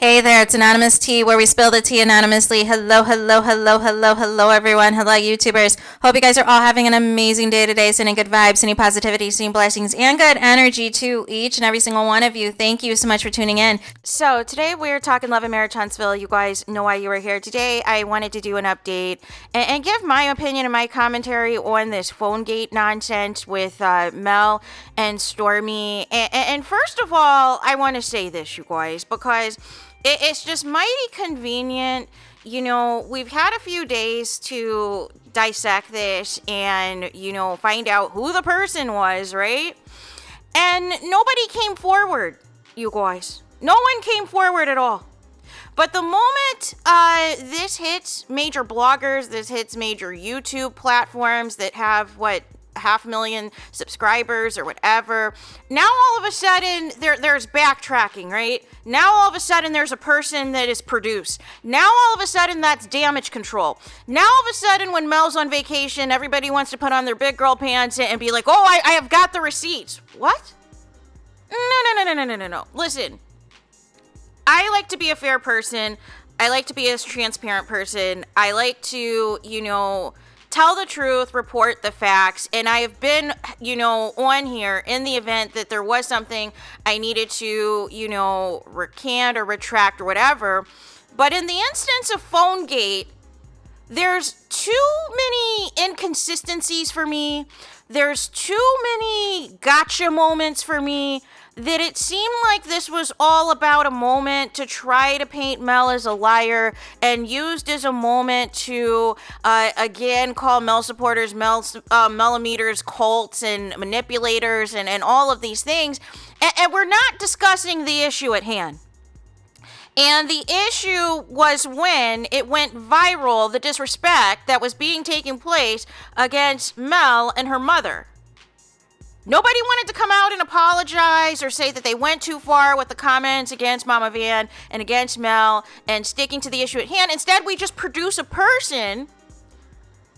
Hey there, it's Anonymous Tea, where we spill the tea anonymously. Hello, hello, hello, hello, hello, everyone. Hello, YouTubers. Hope you guys are all having an amazing day today, sending good vibes, sending positivity, sending blessings, and good energy to each and every single one of you. Thank you so much for tuning in. So today we're talking love and marriage, Huntsville. You guys know why you were here. Today I wanted to do an update and give my opinion and my commentary on this phone gate nonsense with Mel and Stormy. And first of all, I want to say this, you guys, because it's just mighty convenient. You know, we've had a few days to dissect this and, find out who the person was, right? And nobody came forward, you guys. No one came forward at all. But the moment this hits major bloggers, this hits major YouTube platforms that have, 500,000 subscribers or whatever, now all of a sudden there's backtracking, right? Now all of a sudden there's a person that is produced. Now all of a sudden that's damage control. Now all of a sudden when Mel's on vacation, everybody wants to put on their big girl pants and be like, oh, I have got the receipts. What? No. Listen, I like to be a fair person. I like to be a transparent person. I like to, tell the truth, report the facts, and I have been, on here in the event that there was something I needed to, recant or retract or whatever. But in the instance of PhoneGate, there's too many inconsistencies for me. There's too many gotcha moments for me that it seemed like this was all about a moment to try to paint Mel as a liar and used as a moment to, again, call Mel supporters, millimeters, cults, and manipulators, and all of these things. And we're not discussing the issue at hand. And the issue was when it went viral, the disrespect that was being taken place against Mel and her mother. Nobody wanted to come out and apologize or say that they went too far with the comments against Mama Van and against Mel and sticking to the issue at hand. Instead, we just produce a person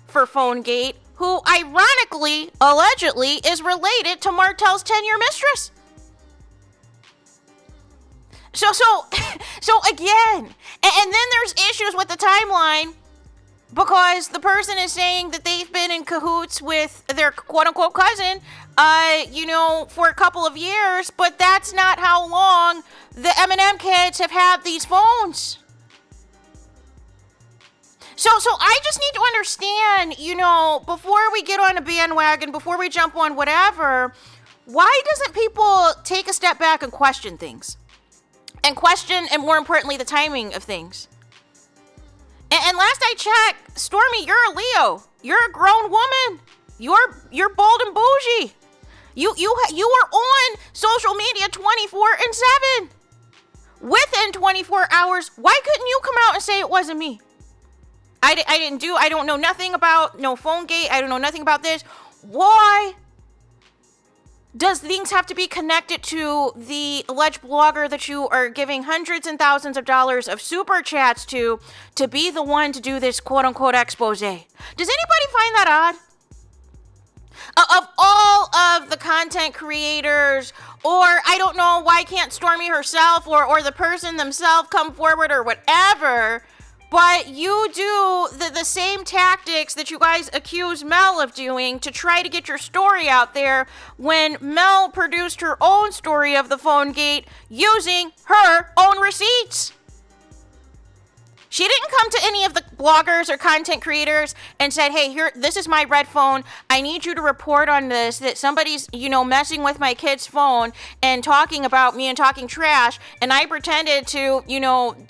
for PhoneGate who, ironically, allegedly, is related to Martel's 10-year mistress. So again, and then there's issues with the timeline because the person is saying that they've been in cahoots with their quote-unquote cousin, for a couple of years, but that's not how long the M&M kids have had these phones. So I just need to understand, before we get on a bandwagon, before we jump on whatever, why doesn't people take a step back and question things? And question, and more importantly, the timing of things. And last I checked, Stormy, you're a Leo. You're a grown woman. You're bold and bougie. You are on social media 24/7. Within 24 hours, why couldn't you come out and say it wasn't me? I don't know nothing about no PhoneGate. I don't know nothing about this. Why does things have to be connected to the alleged blogger that you are giving hundreds and thousands of dollars of super chats to be the one to do this quote-unquote expose? Does anybody find that odd? Of all of the content creators, or I don't know, why can't Stormy herself or the person themselves come forward or whatever, but you do the same tactics that you guys accuse Mel of doing to try to get your story out there when Mel produced her own story of the PhoneGate using her own receipts. She didn't come to any of the bloggers or content creators and said, hey, here, this is my red phone. I need you to report on this, that somebody's, messing with my kid's phone and talking about me and talking trash. And I pretended to,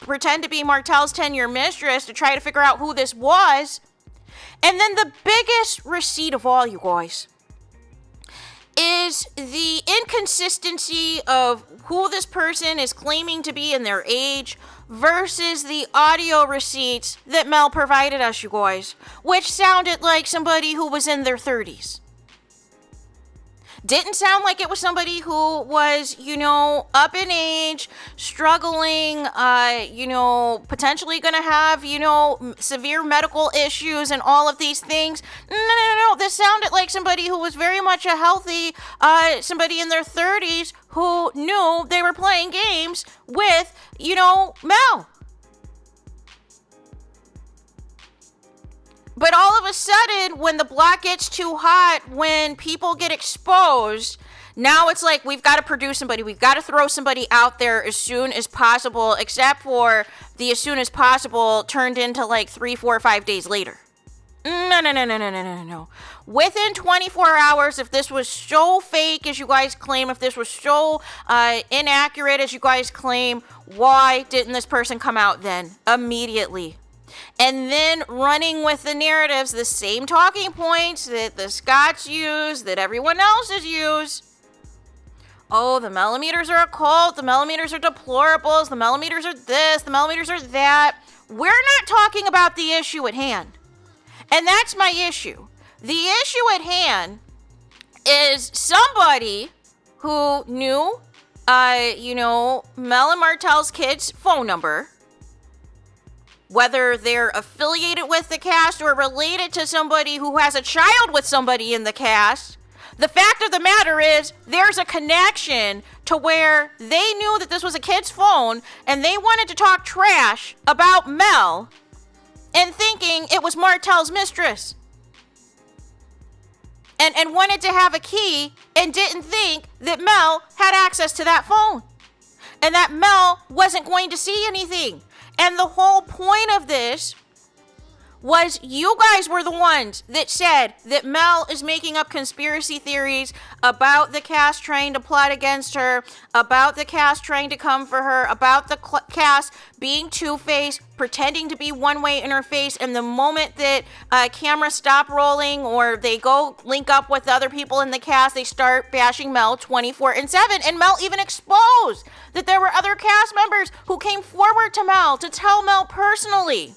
pretend to be Martel's 10-year mistress to try to figure out who this was. And then the biggest receipt of all, you guys, is the inconsistency of who this person is claiming to be in their age versus the audio receipts that Mel provided us, you guys, which sounded like somebody who was in their 30s. Didn't sound like it was somebody who was, up in age, struggling, potentially going to have, severe medical issues and all of these things. No. This sounded like somebody who was very much a healthy, somebody in their 30s who knew they were playing games with, Mel. But all of a sudden, when the block gets too hot, when people get exposed, now it's like we've got to produce somebody. We've got to throw somebody out there as soon as possible, except for the as soon as possible turned into like 3, 4, 5 days later. No. Within 24 hours, if this was so fake as you guys claim, if this was so inaccurate as you guys claim, why didn't this person come out then immediately? And then running with the narratives, the same talking points that the Scots use, that everyone else has used. Oh, the millimeters are a cult, the millimeters are deplorables, the millimeters are this, the millimeters are that. We're not talking about the issue at hand. And that's my issue. The issue at hand is somebody who knew, Mel and Martell's kid's phone number, whether they're affiliated with the cast or related to somebody who has a child with somebody in the cast. The fact of the matter is there's a connection to where they knew that this was a kid's phone and they wanted to talk trash about Mel and thinking it was Martell's mistress. And wanted to have a key and didn't think that Mel had access to that phone. And that Mel wasn't going to see anything. And the whole point of this was you guys were the ones that said that Mel is making up conspiracy theories about the cast trying to plot against her, about the cast trying to come for her, about the cast being two-faced, pretending to be one-way interface, and the moment that cameras stop rolling or they go link up with the other people in the cast, they start bashing Mel 24/7. And Mel even exposed that there were other cast members who came forward to Mel to tell Mel personally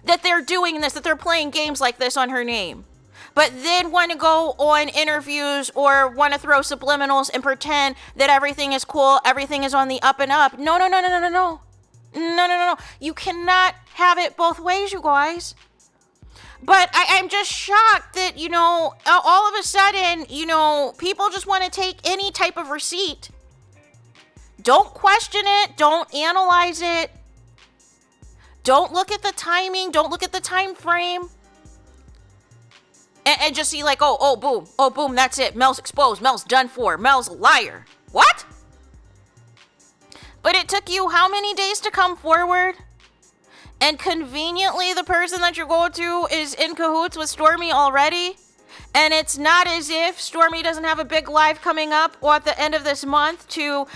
that they're doing this, that they're playing games like this on her name. But then want to go on interviews or want to throw subliminals and pretend that everything is cool, everything is on the up and up. No. No. You cannot have it both ways, you guys. But I'm just shocked that, all of a sudden, people just want to take any type of receipt. Don't question it. Don't analyze it. Don't look at the timing. Don't look at the time frame. And just see like, oh, boom, that's it. Mel's exposed. Mel's done for. Mel's a liar. What? But it took you how many days to come forward? And conveniently, the person that you're going to is in cahoots with Stormy already. And it's not as if Stormy doesn't have a big live coming up or at the end of this month to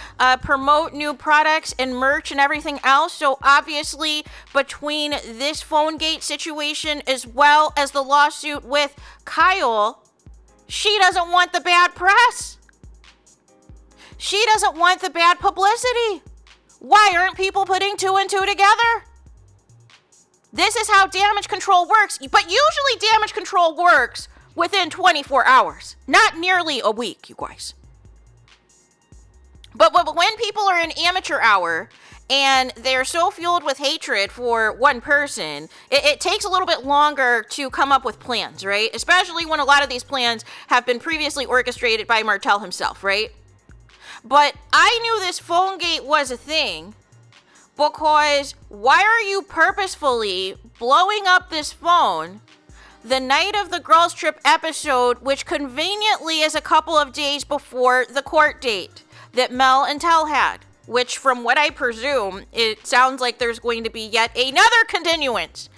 promote new products and merch and everything else. So obviously, between this PhoneGate situation as well as the lawsuit with Kyle, she doesn't want the bad press. She doesn't want the bad publicity. Why aren't people putting 2 and 2 together? This is how damage control works. But usually damage control works within 24 hours, not nearly a week, you guys. But when people are in amateur hour and they're so fueled with hatred for one person, it takes a little bit longer to come up with plans, right? Especially when a lot of these plans have been previously orchestrated by Martell himself, right? But I knew this PhoneGate was a thing because why are you purposefully blowing up this phone the night of the girls trip episode, which conveniently is a couple of days before the court date that Mel and Tell had, which from what I presume, it sounds like there's going to be yet another continuance.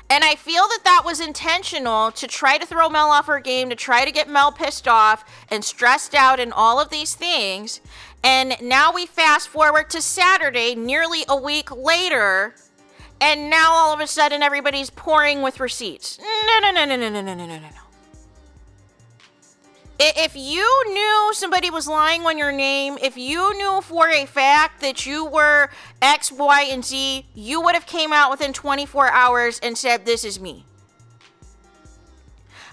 And I feel that was intentional to try to throw Mel off her game, to try to get Mel pissed off and stressed out and all of these things. And now we fast forward to Saturday, nearly a week later, and now all of a sudden everybody's pouring with receipts. No. If you knew somebody was lying on your name, if you knew for a fact that you were X, Y, and Z, you would have came out within 24 hours and said, this is me.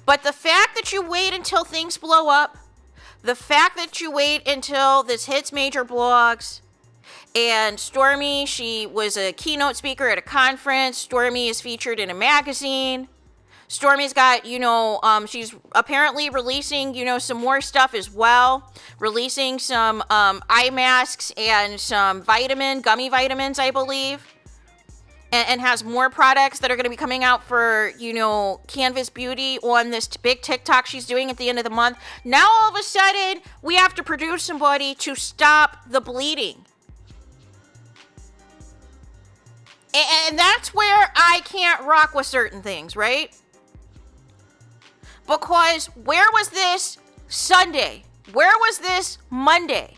But the fact that you wait until things blow up, the fact that you wait until this hits major blogs, and Stormy, she was a keynote speaker at a conference. Stormy is featured in a magazine. Stormy's got, she's apparently releasing, some more stuff as well. Releasing some eye masks and some gummy vitamins, I believe. And has more products that are going to be coming out for, Canvas Beauty on this big TikTok she's doing at the end of the month. Now, all of a sudden, we have to produce somebody to stop the bleeding. And that's where I can't rock with certain things, right? Because where was this Sunday? Where was this Monday?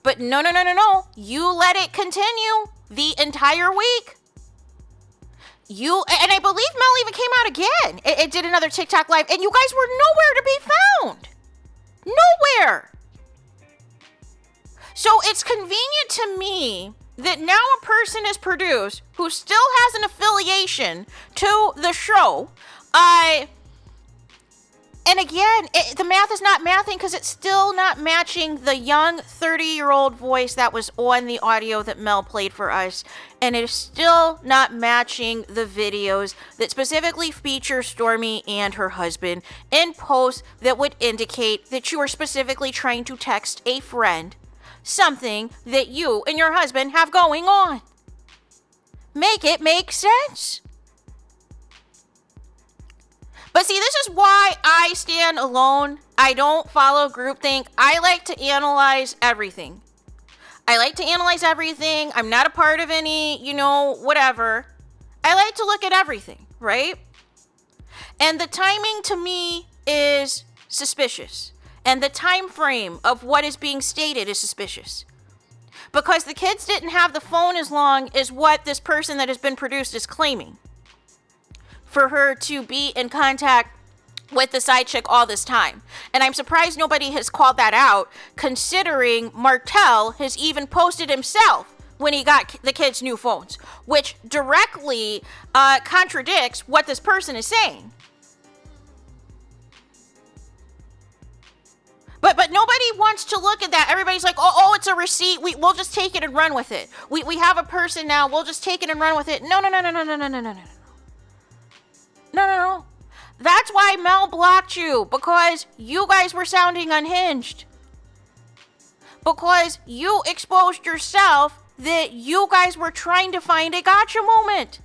But no. You let it continue the entire week. And I believe Mel even came out again. It did another TikTok live, and you guys were nowhere to be found. Nowhere. So it's convenient to me that now a person is produced who still has an affiliation to the show. And again, the math is not mathing because it's still not matching the young 30-year-old voice that was on the audio that Mel played for us. And it is still not matching the videos that specifically feature Stormy and her husband in posts that would indicate that you are specifically trying to text a friend something that you and your husband have going on. Make it make sense. But see, this is why I stand alone. I don't follow groupthink. I like to analyze everything. I'm not a part of any, whatever. I like to look at everything, right? And the timing to me is suspicious. And the time frame of what is being stated is suspicious. Because the kids didn't have the phone as long as what this person that has been produced is claiming. For her to be in contact with the side chick all this time. And I'm surprised nobody has called that out, considering Martell has even posted himself when he got the kids' new phones, which directly contradicts what this person is saying. But nobody wants to look at that. Everybody's like, oh, it's a receipt. We'll just take it and run with it. We have a person now. We'll just take it and run with it. No. No. That's why Mel blocked you, because you guys were sounding unhinged. Because you exposed yourself that you guys were trying to find a gotcha moment.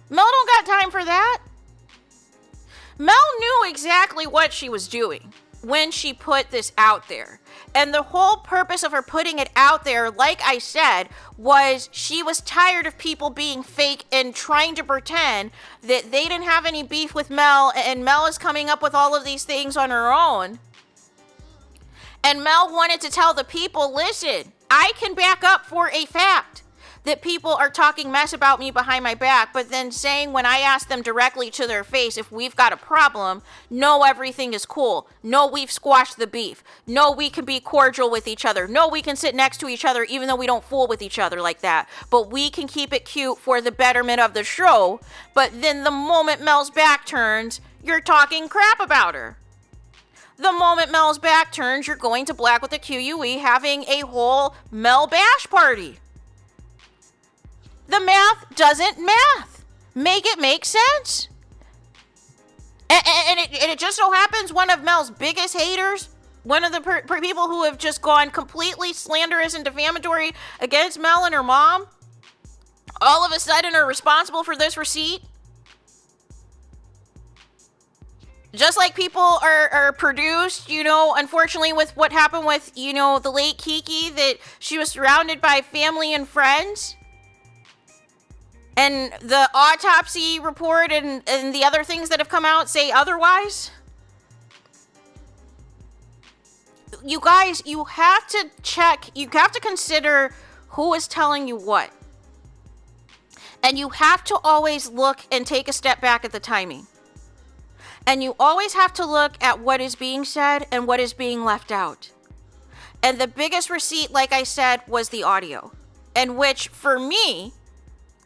Mel don't got time for that. Mel knew exactly what she was doing when she put this out there. And the whole purpose of her putting it out there, like I said, was she was tired of people being fake and trying to pretend that they didn't have any beef with Mel, and Mel is coming up with all of these things on her own. And Mel wanted to tell the people, listen, I can back up for a fact that people are talking mess about me behind my back, but then saying when I ask them directly to their face if we've got a problem, no, everything is cool. No, we've squashed the beef. No, we can be cordial with each other. No, we can sit next to each other even though we don't fool with each other like that. But we can keep it cute for the betterment of the show. But then the moment Mel's back turns, you're talking crap about her. The moment Mel's back turns, you're going to Black with the QUE having a whole Mel bash party. The math doesn't math. Make it make sense. And it just so happens one of Mel's biggest haters, one of the people who have just gone completely slanderous and defamatory against Mel and her mom, all of a sudden are responsible for this receipt. Just like people are produced, unfortunately with what happened with, the late Kiki, that she was surrounded by family and friends. And the autopsy report and the other things that have come out say otherwise. You guys, you have to check, you have to consider who is telling you what. And you have to always look and take a step back at the timing. And you always have to look at what is being said and what is being left out. And the biggest receipt, like I said, was the audio. And which, for me,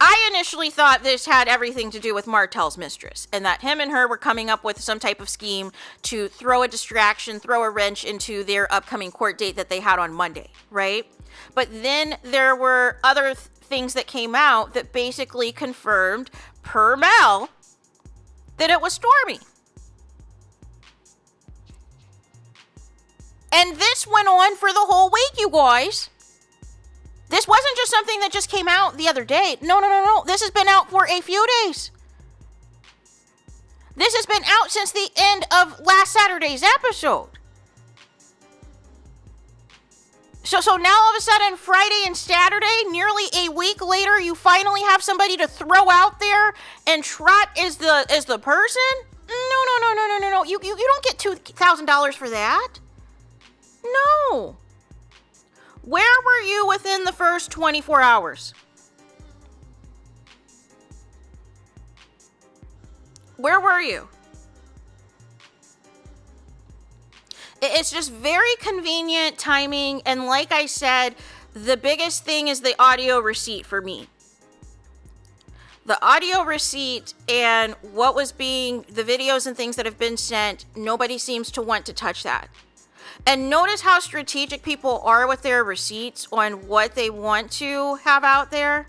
I initially thought this had everything to do with Martell's mistress, and that him and her were coming up with some type of scheme to throw a distraction, throw a wrench into their upcoming court date that they had on Monday, right? But then there were other things that came out that basically confirmed, per Mel, that it was Stormy. And this went on for the whole week, you guys. This wasn't just something that just came out the other day. No. This has been out for a few days. This has been out since the end of last Saturday's episode. So now all of a sudden, Friday and Saturday, nearly a week later, you finally have somebody to throw out there and trot as the person? No. You don't get $2,000 for that. No. Where were you within the first 24 hours? Where were you? It's just very convenient timing. And like I said, the biggest thing is the audio receipt for me. The audio receipt and what was being, the videos and things that have been sent, nobody seems to want to touch that. And notice how strategic people are with their receipts on what they want to have out there.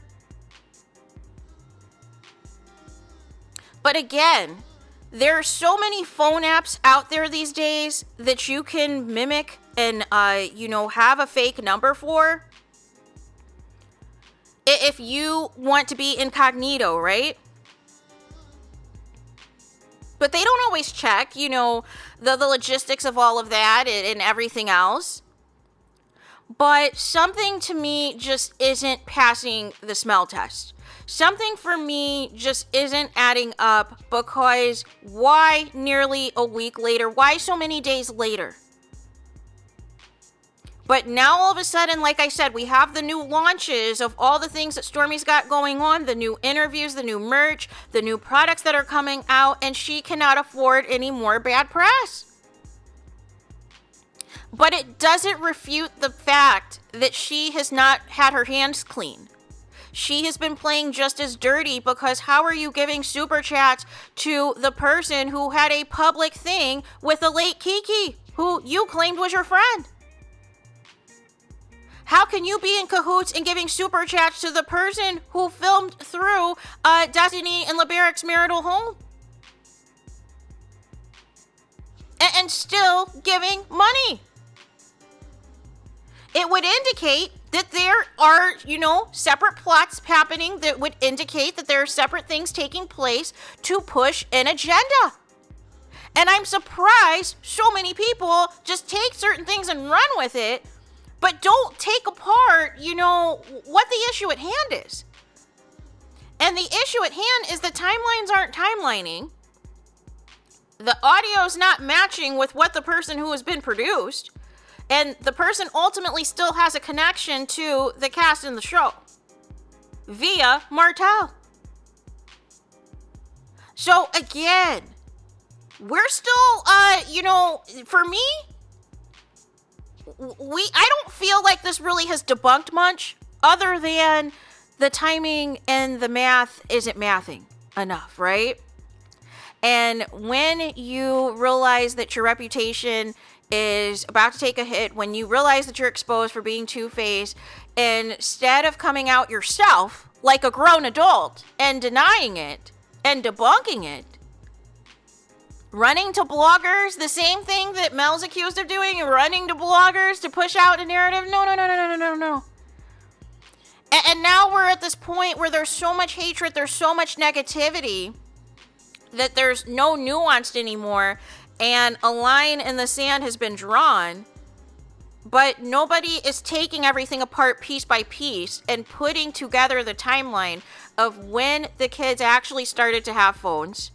But again, there are so many phone apps out there these days that you can mimic and, have a fake number for. If you want to be incognito, right? But they don't always check, the logistics of all of that and everything else. But something to me just isn't passing the smell test. Something for me just isn't adding up, because why nearly a week later? Why so many days later? But now all of a sudden, like I said, we have the new launches of all the things that Stormy's got going on, the new interviews, the new merch, the new products that are coming out, and she cannot afford any more bad press. But it doesn't refute the fact that she has not had her hands clean. She has been playing just as dirty, because how are you giving super chats to the person who had a public thing with a late Kiki, who you claimed was your friend? How can you be in cahoots and giving super chats to the person who filmed through Destiny and LeBarrick's marital home? And still giving money? It would indicate that there are, separate plots happening that would indicate that there are separate things taking place to push an agenda. And I'm surprised so many people just take certain things and run with it, but don't take apart, what the issue at hand is. And the issue at hand is the timelines aren't timelining. The audio's not matching with what the person who has been produced. And the person ultimately still has a connection to the cast in the show via Martell. So again, we're still, for me, I don't feel like this really has debunked much, other than the timing and the math isn't mathing enough, right? And when you realize that your reputation is about to take a hit, when you realize that you're exposed for being two-faced, instead of coming out yourself like a grown adult and denying it and debunking it, running to bloggers, the same thing that Mel's accused of doing, running to bloggers to push out a narrative. No. And now we're at this point where there's so much hatred, there's so much negativity, that there's no nuance anymore, and a line in the sand has been drawn, but nobody is taking everything apart piece by piece and putting together the timeline of when the kids actually started to have phones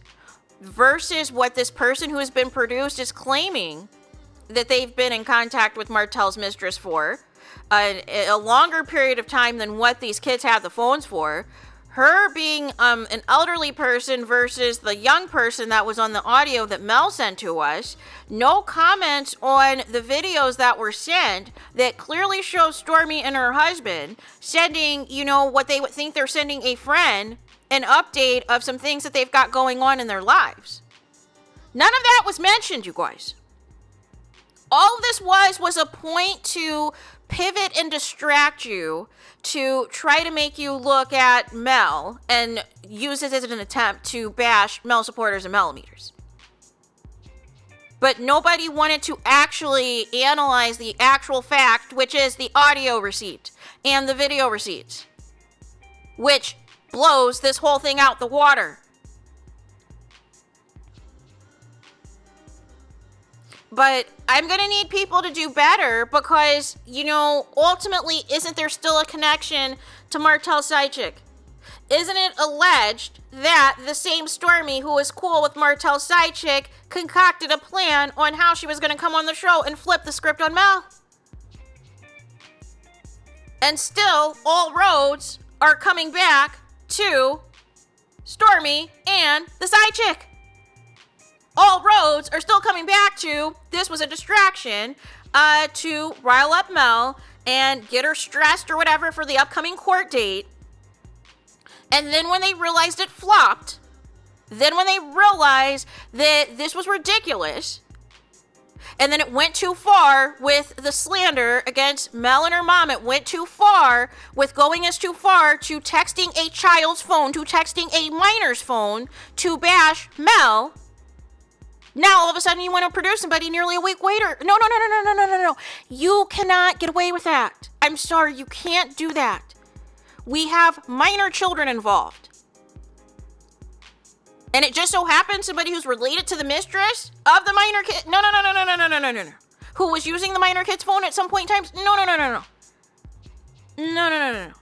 versus what this person who has been produced is claiming that they've been in contact with Martell's mistress for a longer period of time than what these kids had the phones for. her being an elderly person versus the young person that was on the audio that Mel sent to us, no comments on the videos that were sent that clearly show Stormy and her husband sending, what they would think they're sending a friend, an update of some things that they've got going on in their lives. None of that was mentioned, you guys. All this was a point to pivot and distract you, to try to make you look at Mel and use it as an attempt to bash Mel supporters and Melimeters. But nobody wanted to actually analyze the actual fact, which is the audio receipt and the video receipts, which blows this whole thing out the water. But I'm going to need people to do better because, ultimately, isn't there still a connection to Martel's side chick? Isn't it alleged that the same Stormy who was cool with Martel's side chick concocted a plan on how she was going to come on the show and flip the script on Mel? And still, all roads are coming back to Stormy and the side chick. All roads are still coming back to this was a distraction to rile up Mel and get her stressed or whatever for the upcoming court date. And then when they realized it flopped, then when they realized that this was ridiculous, and then it went too far with the slander against Mel and her mom, it went too far with going as too far to texting a child's phone, to texting a minor's phone to bash Mel. Now, all of a sudden, you want to produce somebody nearly a week later. No. You cannot get away with that. I'm sorry, you can't do that. We have minor children involved. And it just so happens somebody who's related to the mistress of the minor kid. No. Who was using the minor kid's phone at some point in time. No. No.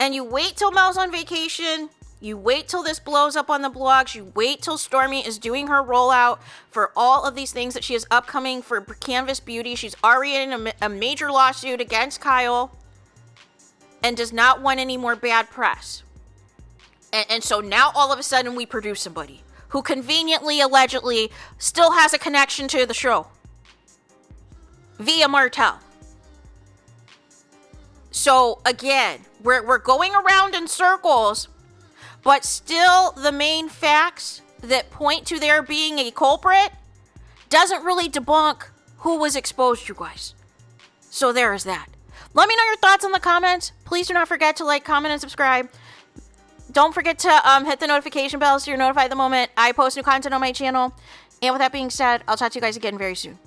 And you wait till Mel's on vacation. You wait till this blows up on the blogs. You wait till Stormy is doing her rollout for all of these things that she has upcoming for Canvas Beauty. She's already in a major lawsuit against Kyle and does not want any more bad press. And so now all of a sudden we produce somebody who conveniently, allegedly, still has a connection to the show via Martel. So again, we're going around in circles. But still, the main facts that point to there being a culprit doesn't really debunk who was exposed, you guys. So there is that. Let me know your thoughts in the comments. Please do not forget to like, comment, and subscribe. Don't forget to hit the notification bell so you're notified the moment I post new content on my channel. And with that being said, I'll talk to you guys again very soon.